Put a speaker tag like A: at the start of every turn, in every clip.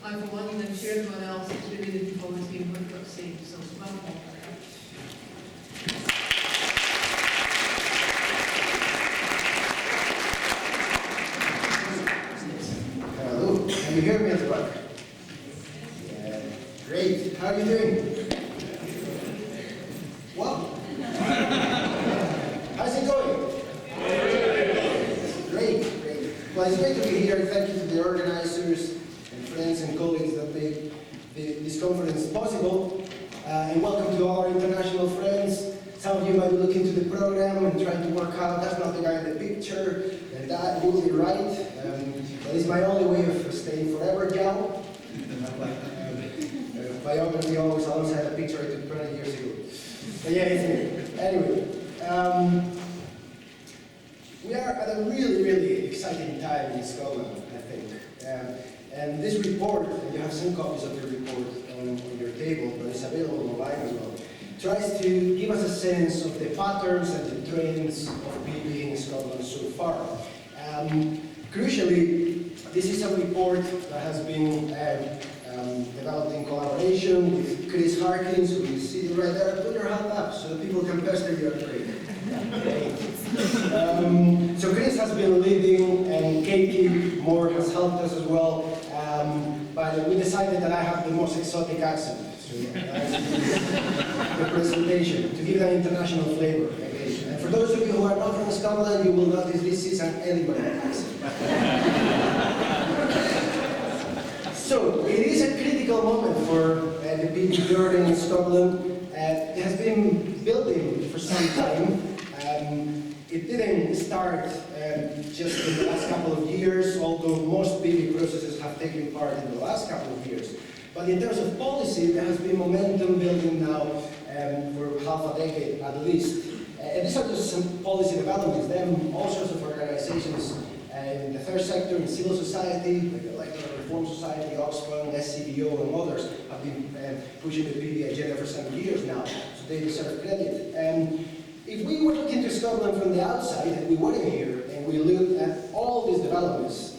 A: I, for one, and I'm sure everyone else is really looking forward to hearing what you've got to say. So, welcome.
B: Hello, can you hear me at the back? Yeah, great. How are you doing? Well, how's it going? Great, great. Well, it's great to be here. Thank you to the organizers and friends and colleagues that made this conference possible. And welcome to all our international friends. Some of you might be looking to the program and trying to work out, that's not the guy in the picture, and that will be right. But it's my only way of staying forever young. Biography always had a picture I took 20 years ago. But yeah, it's me. Anyway, we are at a really, really exciting time in Scotland, I think. And this report, and you have some copies of the report on your table, but it's available online as well, tries to give us a sense of the patterns and the trends of PB in Scotland so far. Crucially, this is a report that has been developed in collaboration with Chris Harkins, who you see right there. Put your hand up so that people can pester you at grade. So Chris has been leading, and Katie Moore has helped us as well. But we decided that I have the most exotic accent. So the presentation, to give it an international flavor. Okay. And for those of you who are not from Scotland, you will notice this is an Edinburgh accent. So, it is a critical moment for the PB learning in Scotland. It has been building for some time. It didn't start just in the last couple of years, although most PB processes have taken part in the last couple of years. But in terms of policy, there has been momentum building now for half a decade at least. And these are just some policy developments. Then all sorts of organizations in the third sector, in civil society, like the Electoral Reform Society, Oxfam, SCBO, and others have been pushing the PB agenda for some years now, so they deserve credit. If we were looking to Scotland from the outside, and we weren't here, and we looked at all these developments,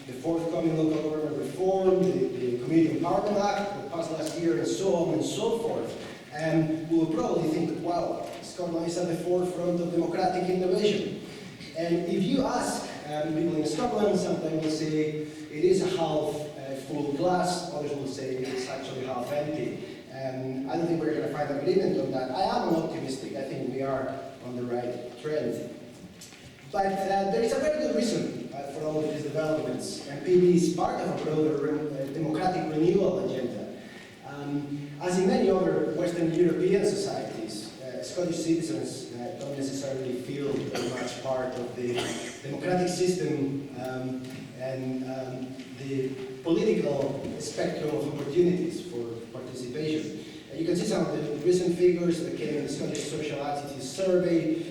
B: the forthcoming local government reform, the Community Empowerment Act that passed last year, and so on and so forth, we would probably think, wow, Scotland is at the forefront of democratic innovation. And if you ask people in Scotland, sometimes will say it is a half full glass, others will say it's actually half empty. I don't think we're going to find agreement on that. I am optimistic. I think we are on the right trend. But there is a very good reason for all of these developments, and PB is part of a broader democratic renewal agenda. As in many other Western European societies, Scottish citizens don't necessarily feel very much part of the democratic system and the political spectrum of opportunities for participation. You can see some of the recent figures that came in the Scottish Social Attitudes Survey.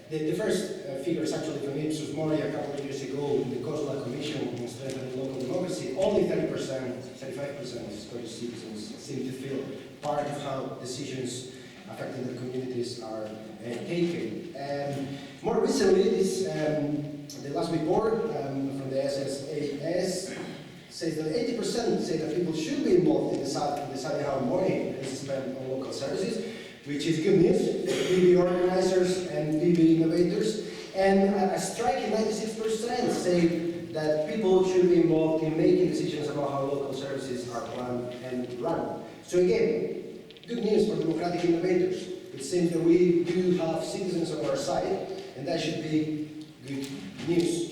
B: The first figure is actually from Ipsos Mori a couple of years ago in the COSLA Commission on Strengthening Local Democracy. Only 30%, 35% of Scottish citizens seem to feel part of how decisions affecting their communities are taken. More recently, the last report from the SSAS says that 80% say that people should be involved in deciding how money is spent on local services, which is good news for PB organizers and PB innovators. And a striking 96% say that people should be involved in making decisions about how local services are planned and run. So again, good news for democratic innovators. It seems that we do have citizens on our side, and that should be good news.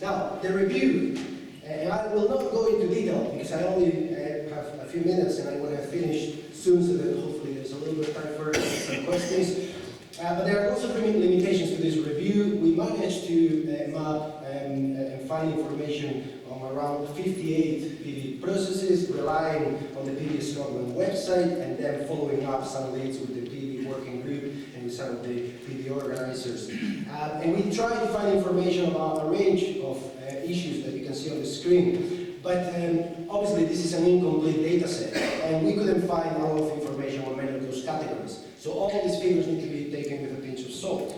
B: Now, the review. And I will not go into detail because I only have a few minutes and I want to finish soon so that hopefully there's a little bit of time for some questions. But there are also limitations to this review. We managed to map and find information on around 58 PB processes, relying on the PB Scotland website and then following up some leads with the PB working group and with some of the PB organizers. And we tried to find information about a range of issues that you can see on the screen. But obviously this is an incomplete data set, and we couldn't find a lot of information on many of those categories. So all of these figures need to be taken with a pinch of salt.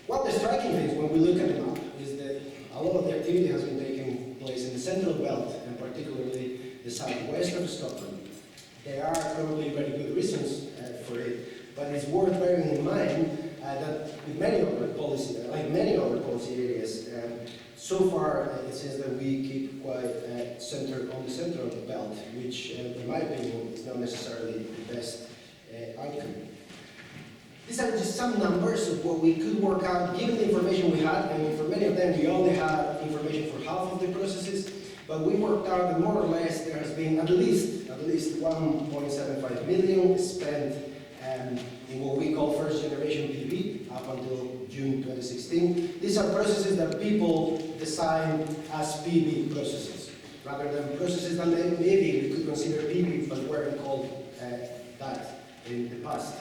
B: One of the striking things when we look at the map is that a a lot of the activity has been taking place in the central belt, and particularly the southwest of Scotland. There are probably very good reasons for it, but it's worth bearing in mind that with many other policy, like many other policy areas, so far it seems that we keep quite centered on the center of the belt, which in my opinion is not necessarily the best outcome. These are just some numbers of what we could work out given the information we had, and for many of them we only had information for half of the processes, but we worked out that more or less there has been at least 1.75 million spent in what we call first generation PV up until June 2016. These are processes that people design as PV processes, rather than processes that maybe we could consider PV but weren't called that in the past.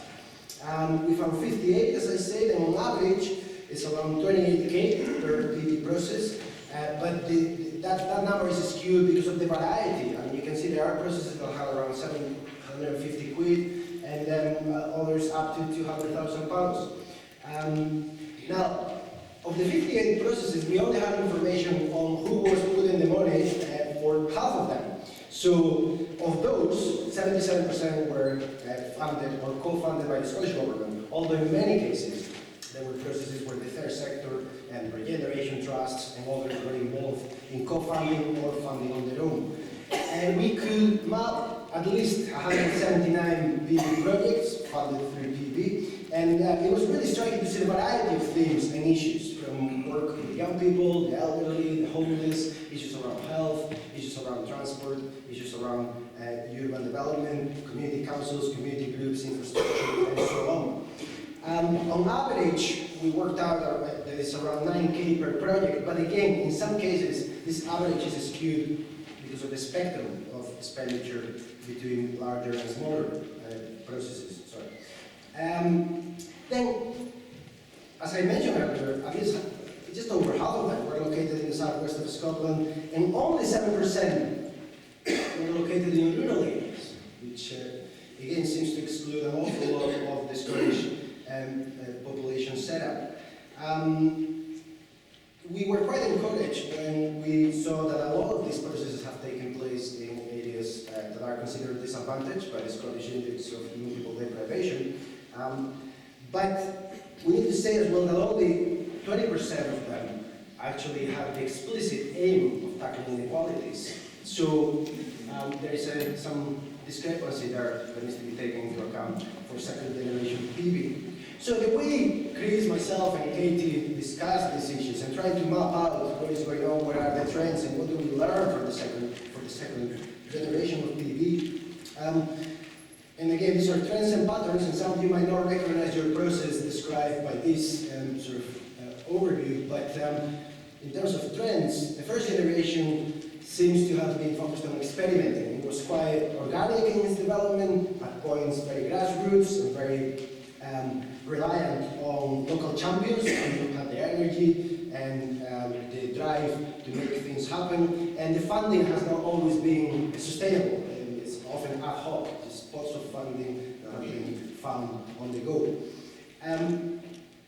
B: We found 58, as I said, and on average it's around 28k per PV process, but that number is skewed because of the variety. I mean, you can see there are processes that have around 750 quid, and then others up to 200,000 pounds. Now, of the 58 processes, we only have information on who was putting the money for half of them. So, of those, 77% were funded or co-funded by the Scottish Government, although in many cases, there were processes where the third sector and regeneration trusts and others were involved in co-funding or funding on their own. And we could map at least 179 PV projects funded through PV, and it was really striking to see the variety of themes and issues, from work with young people, the elderly, the homeless, issues around health, issues around transport, issues around urban development, community councils, community groups, infrastructure, and so on. On average, we worked out that it's around 9k per project, but again, in some cases, this average is skewed because of the spectrum of expenditure between larger and smaller processes. Then, as I mentioned earlier, at least just over half of them were located in the southwest of Scotland, and only 7% were located in rural areas, which again seems to exclude an awful lot of the Scottish population setup. We were quite encouraged when we saw that a lot of these processes have taken place in areas that are considered disadvantaged by the Scottish Index of Multiple Deprivation. But we need to say as well that only 20% of them actually have the explicit aim of tackling inequalities. So there is some discrepancy there that needs to be taken into account for second generation PV. So the way Chris, myself, and Katie discussed these issues and tried to map out what is going on, what are the trends, and what do we learn from the second generation of PV. And again, these are trends and patterns, and some of you might not recognize your process described by this sort of overview, but in terms of trends, the first generation seems to have been focused on experimenting. It was quite organic in its development, at points very grassroots and very reliant on local champions who had the energy and the drive to make things happen, and the funding has not always been sustainable. It's often ad hoc, just pots of funding that have been found on the go.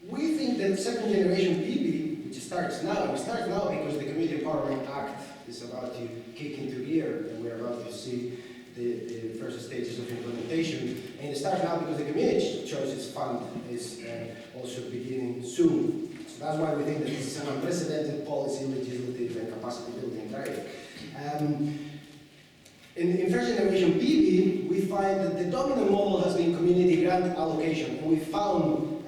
B: We think that second generation PV, which starts now because the Community Empowerment Act is about to kick into gear, and we're about to see the first stages of implementation. And it starts now because the Community Choices Fund is also beginning soon. So that's why we think that this is an unprecedented policy, legislative, and capacity building drive. In first generation PV, we find that the dominant model has been community grant allocation, and we found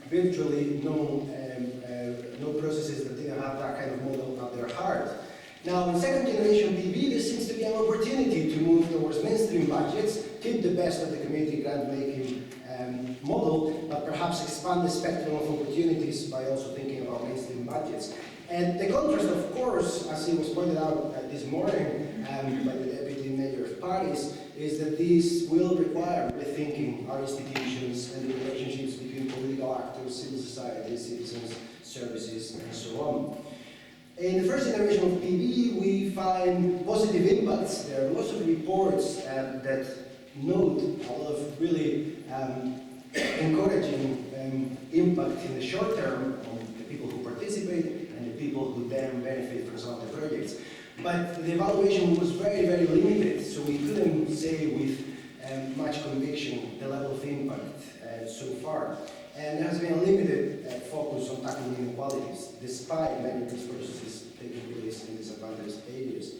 B: virtually no processes that didn't have that kind of model at their heart. Now, in second generation PV, there seems to be an opportunity to move towards mainstream budgets, keep the best of the community grant making model, but perhaps expand the spectrum of opportunities by also thinking about mainstream budgets. And the contrast, of course, as it was pointed out this morning by the Deputy Mayor of Paris, is that this will require rethinking our institutions and the relationships between political actors, civil society, citizens, services, and so on. In the first generation of PV, we find positive impacts. There are lots of reports that note a lot of really encouraging impact in the short term on the people who participate and the people who then benefit from some of the projects. But the evaluation was very, very limited, so we couldn't say with much conviction the level of impact so far. And there has been a limited focus on tackling inequalities, despite many of these processes taking place in disadvantaged areas.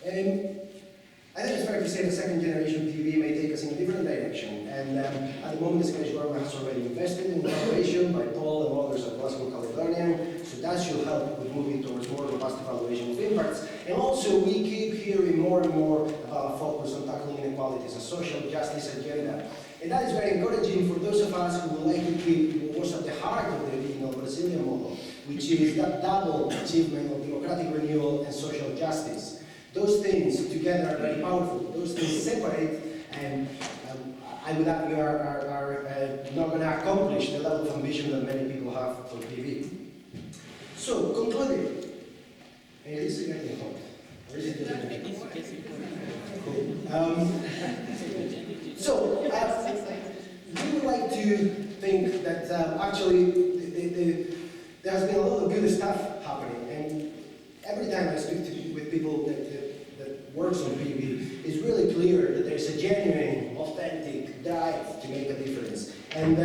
B: I think it's fair to say that second generation PV may take us in a different direction. And at the moment, the Scottish Government has already invested in evaluation by Paul and others at Glasgow Caledonian. So that should help with moving towards more robust evaluation of impacts. And also, we keep hearing more and more about a focus on tackling inequalities, a social justice agenda. And that is very encouraging for those of us who would like to keep what was at the heart of the original Brazilian model, which is that double achievement of democratic renewal and social justice. Those things together are very powerful. Those things separate, and I would argue are not going to accomplish the level of ambition that many people have for PV. So, concluding, is it getting hot? Or is it cool? So, we would like to think that actually there has been a lot of good stuff happening, and every time I speak with people that works on PV, it's really clear that there's a genuine, authentic drive to make a difference. And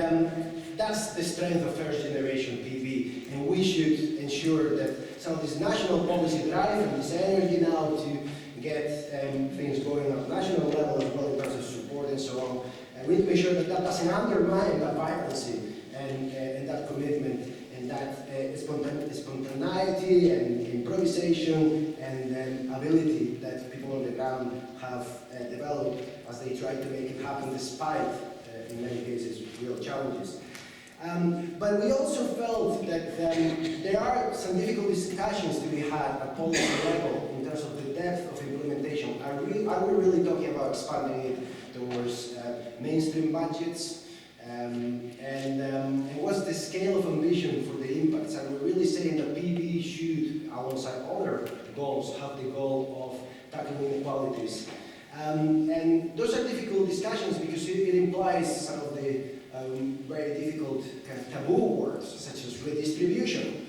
B: that's the strength of first generation PV, and we should ensure that some of this national policy drive and this energy now to get things going at national level as well in terms of support and so on. And we need to make sure that that doesn't undermine that vibrancy and that commitment and that spontaneity and improvisation and ability that people on the ground have developed as they try to make it happen despite, in many cases, real challenges. But we also felt that there are some difficult discussions to be had at policy level in terms of the depth of implementation. Are we really talking about expanding it towards mainstream budgets? And what's the scale of ambition for the impacts? Are we really saying that PV should, alongside other goals, have the goal of tackling inequalities? And those are difficult discussions because it implies some of the very difficult kind of taboo words, such as redistribution.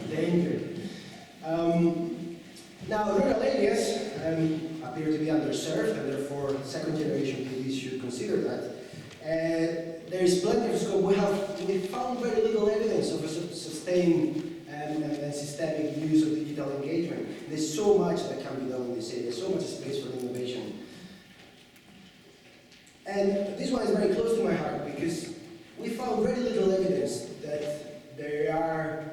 B: Danger. Now, rural areas appear to be underserved, and therefore second generation PVs should consider that. There is plenty of scope. We found very little evidence of a sustained and systemic use of digital engagement. There's so much that can be done in this area, so much space for innovation. And this one is very close to my heart because we found very little evidence that there are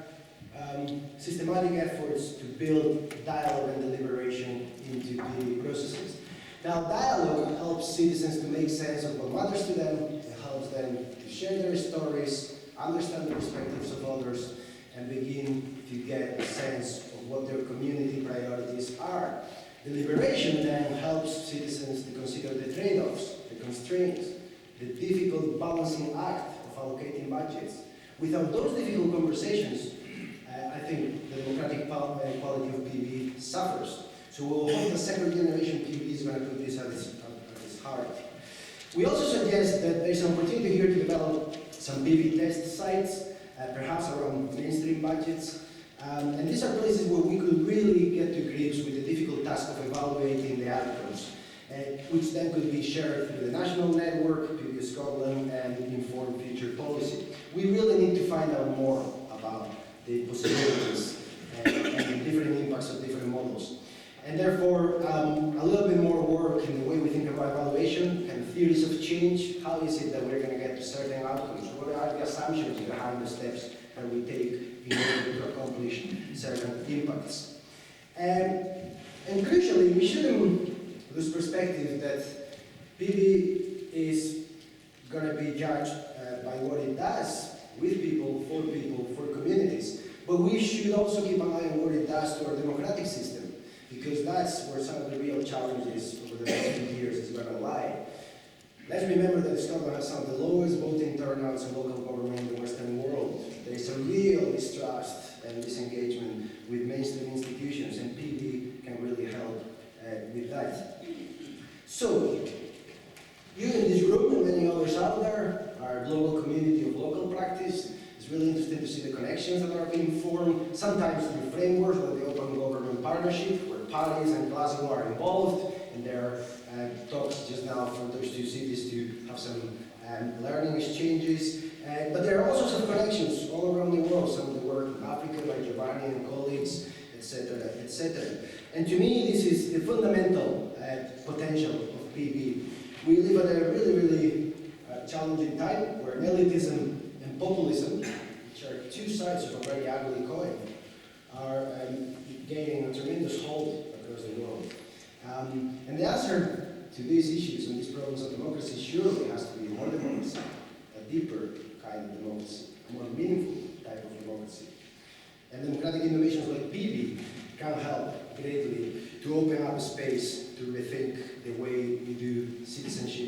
B: systematic efforts to build dialogue and deliberation into the processes. Now, dialogue helps citizens to make sense of what matters to them. It helps them to share their stories, understand the perspectives of others, and begin to get a sense of what their community priorities are. Deliberation then helps citizens to consider the trade-offs, the constraints, the difficult balancing act of allocating budgets. Without those difficult conversations, I think the democratic quality of PV suffers. So we'll hope the second generation PV is going to put this at its heart. We also suggest that there's an opportunity here to develop some PV test sites, perhaps around mainstream budgets. And these are places where we could really get to grips with the difficult task of evaluating the outcomes, which then could be shared through the national network, PV Scotland, and inform future policy. We really need to find out more about the possibilities and the different impacts of different models. And therefore, a little bit more work in the way we think about evaluation, kind of theories of change. How is it that we're going to get to certain outcomes? What are the assumptions behind the steps that we take in order to accomplish certain impacts? And crucially, we shouldn't lose perspective that PV is going to be judged by what it does with people, for communities. But we should also keep an eye on what it does to our democratic system, because that's where some of the real challenges over the next few years is going to lie. Let's remember that Scotland has some of the lowest voting turnouts in local government in the Western world. There is a real distrust and disengagement with mainstream institutions, and PV can really help with that. So, you in this room and many others out there, our global community of local practice, it's really interesting to see the connection formed, sometimes through frameworks like the Open Government Partnership, where parties and Glasgow are involved, and there are talks just now for those two cities to have some learning exchanges. But there are also some connections all around the world, some of the work in Africa by Giovanni and colleagues, etc., etc. And to me, this is the fundamental potential of PB. We live at a really, really challenging time where elitism and populism, which are two sides of a very ugly coin, are gaining a tremendous hold across the world. And the answer to these issues and these problems of democracy surely has to be more democracy, a deeper kind of democracy, a more meaningful type of democracy. And democratic innovations like PB can help greatly to open up a space to rethink the way we do citizenship